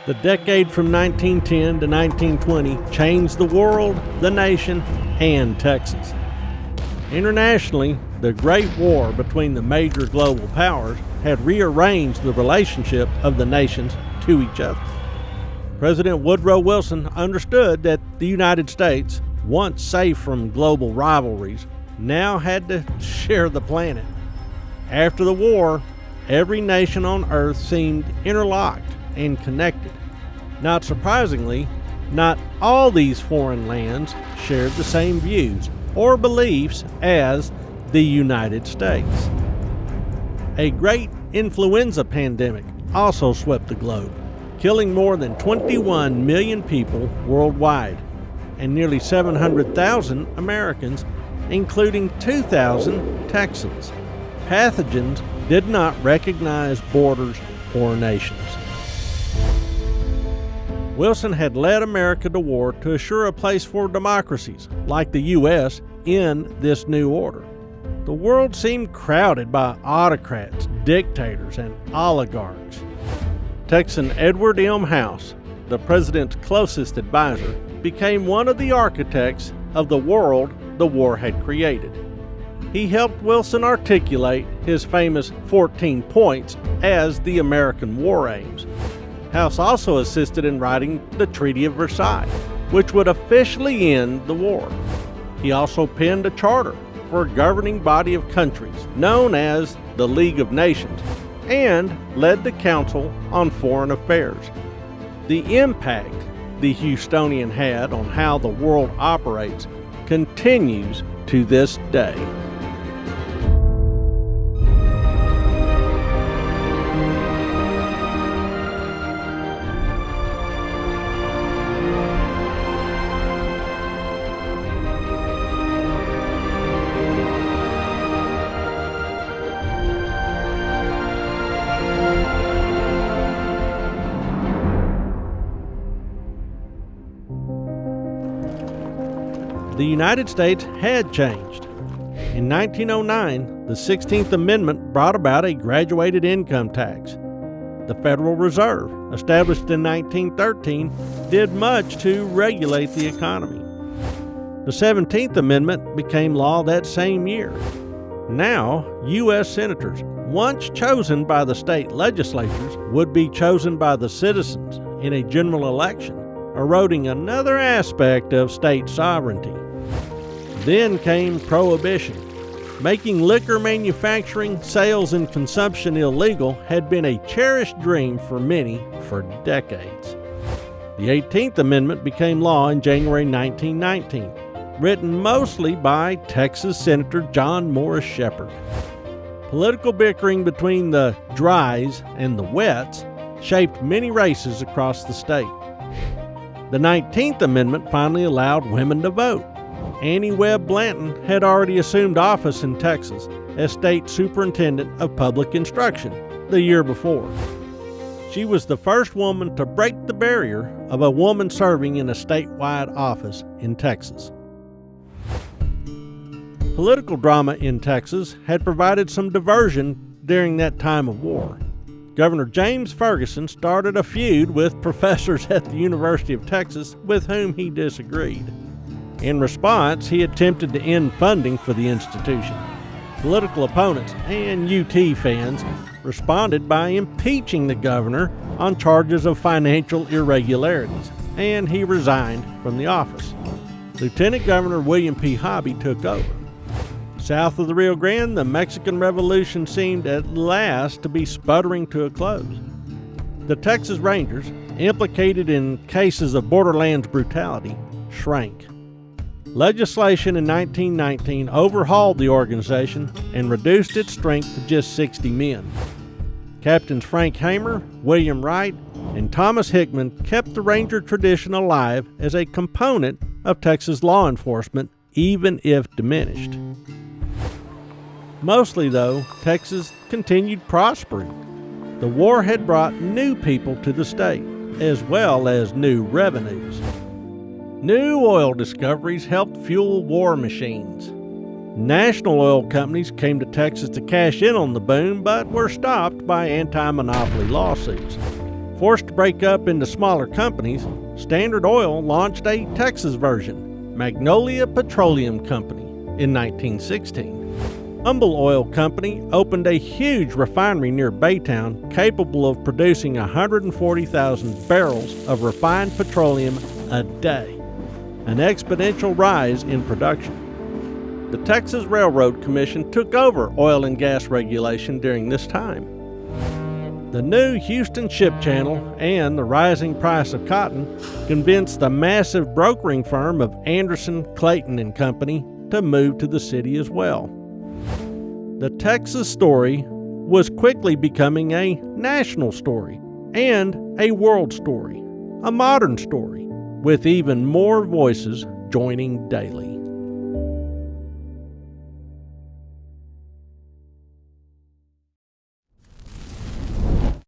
The decade from 1910 to 1920 changed the world, the nation, and Texas. Internationally, the Great War between the major global powers had rearranged the relationship of the nations to each other. President Woodrow Wilson understood that the United States, once safe from global rivalries, now had to share the planet. After the war, every nation on Earth seemed interlocked and connected. Not surprisingly, not all these foreign lands shared the same views or beliefs as the United States. A great influenza pandemic also swept the globe, killing more than 21 million people worldwide and nearly 700,000 Americans, including 2,000 Texans. Pathogens did not recognize borders or nations. Wilson had led America to war to assure a place for democracies, like the U.S., in this new order. The world seemed crowded by autocrats, dictators, and oligarchs. Texan Edward M. House, the president's closest advisor, became one of the architects of the world the war had created. He helped Wilson articulate his famous 14 points as the American war aims. House also assisted in writing the Treaty of Versailles, which would officially end the war. He also penned a charter for a governing body of countries known as the League of Nations and led the Council on Foreign Affairs. The impact the Houstonian had on how the world operates continues to this day. The United States had changed. In 1909, the 16th Amendment brought about a graduated income tax. The Federal Reserve, established in 1913, did much to regulate the economy. The 17th Amendment became law that same year. Now, U.S. senators, once chosen by the state legislatures, would be chosen by the citizens in a general election, eroding another aspect of state sovereignty. Then came Prohibition. Making liquor manufacturing, sales, and consumption illegal had been a cherished dream for many for decades. The 18th Amendment became law in January 1919, written mostly by Texas Senator John Morris Shepherd. Political bickering between the dries and the wets shaped many races across the state. The 19th Amendment finally allowed women to vote. Annie Webb Blanton had already assumed office in Texas as state superintendent of public instruction the year before. She was the first woman to break the barrier of a woman serving in a statewide office in Texas. Political drama in Texas had provided some diversion during that time of war. Governor James Ferguson started a feud with professors at the University of Texas with whom he disagreed. In response, he attempted to end funding for the institution. Political opponents and UT fans responded by impeaching the governor on charges of financial irregularities, and he resigned from the office. Lieutenant Governor William P. Hobby took over. South of the Rio Grande, the Mexican Revolution seemed at last to be sputtering to a close. The Texas Rangers, implicated in cases of borderlands brutality, shrank. Legislation in 1919 overhauled the organization and reduced its strength to just 60 men. Captains Frank Hamer, William Wright, and Thomas Hickman kept the Ranger tradition alive as a component of Texas law enforcement, even if diminished. Mostly, though, Texas continued prospering. The war had brought new people to the state, as well as new revenues. New oil discoveries helped fuel war machines. National oil companies came to Texas to cash in on the boom, but were stopped by anti-monopoly lawsuits. Forced to break up into smaller companies, Standard Oil launched a Texas version, Magnolia Petroleum Company, in 1916. Humble Oil Company opened a huge refinery near Baytown capable of producing 140,000 barrels of refined petroleum a day, an exponential rise in production. The Texas Railroad Commission took over oil and gas regulation during this time. The new Houston Ship Channel and the rising price of cotton convinced the massive brokering firm of Anderson, Clayton and Company to move to the city as well. The Texas story was quickly becoming a national story and a world story, a modern story, with even more voices joining daily.